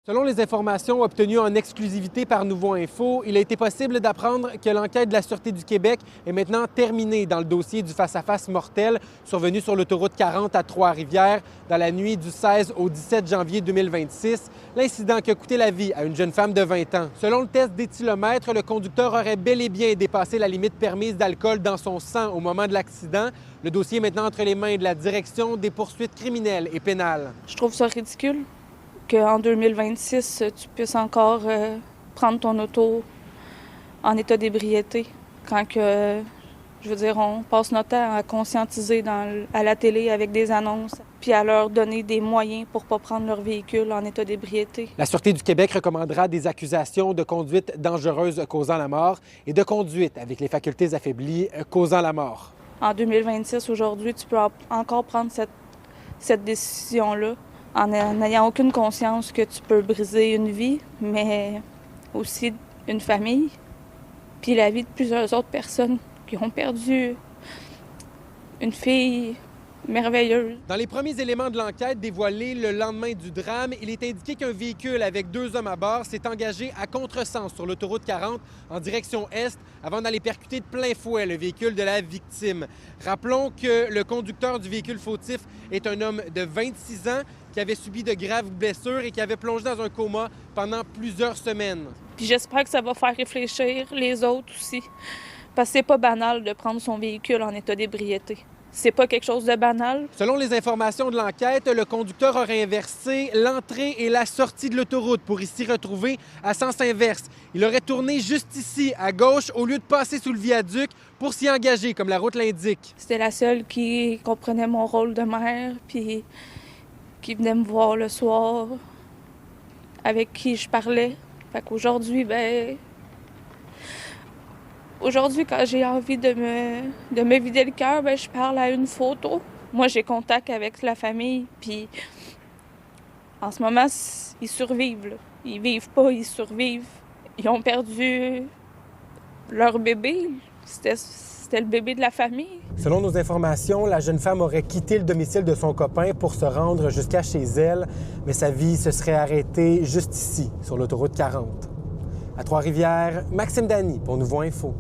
Selon les informations obtenues en exclusivité par Nouveau Info, il a été possible d'apprendre que l'enquête de la Sûreté du Québec est maintenant terminée dans le dossier du face-à-face mortel survenu sur l'autoroute 40 à Trois-Rivières dans la nuit du 16 au 17 janvier 2026, l'incident qui a coûté la vie à une jeune femme de 20 ans. Selon le test d'éthylomètre, le conducteur aurait bel et bien dépassé la limite permise d'alcool dans son sang au moment de l'accident. Le dossier est maintenant entre les mains de la Direction des poursuites criminelles et pénales. Je trouve ça ridicule qu'en 2026, tu puisses encore prendre ton auto en état d'ébriété quand que, je veux dire, on passe notre temps à conscientiser à la télé avec des annonces puis à leur donner des moyens pour ne pas prendre leur véhicule en état d'ébriété. La Sûreté du Québec recommandera des accusations de conduite dangereuse causant la mort et de conduite avec les facultés affaiblies causant la mort. En 2026, aujourd'hui, tu peux encore prendre cette décision-là en n'ayant aucune conscience que tu peux briser une vie, mais aussi une famille, puis la vie de plusieurs autres personnes qui ont perdu une fille merveilleuse. Dans les premiers éléments de l'enquête dévoilés le lendemain du drame, il est indiqué qu'un véhicule avec 2 hommes à bord s'est engagé à contresens sur l'autoroute 40 en direction est avant d'aller percuter de plein fouet le véhicule de la victime. Rappelons que le conducteur du véhicule fautif est un homme de 26 ans qui avait subi de graves blessures et qui avait plongé dans un coma pendant plusieurs semaines. Puis j'espère que ça va faire réfléchir les autres aussi, parce que c'est pas banal de prendre son véhicule en état d'ébriété. C'est pas quelque chose de banal. Selon les informations de l'enquête, le conducteur aurait inversé l'entrée et la sortie de l'autoroute pour s'y retrouver à sens inverse. Il aurait tourné juste ici, à gauche, au lieu de passer sous le viaduc pour s'y engager, comme la route l'indique. C'était la seule qui comprenait mon rôle de mère, puis qui venait me voir le soir, avec qui je parlais. Fait qu'aujourd'hui, aujourd'hui, quand j'ai envie de me vider le cœur, je parle à une photo. Moi, j'ai contact avec la famille, puis en ce moment, ils survivent. Là. Ils vivent pas, ils survivent. Ils ont perdu leur bébé. C'était le bébé de la famille. Selon nos informations, la jeune femme aurait quitté le domicile de son copain pour se rendre jusqu'à chez elle, mais sa vie se serait arrêtée juste ici, sur l'autoroute 40. À Trois-Rivières, Maxime Dany pour Nouveau Info.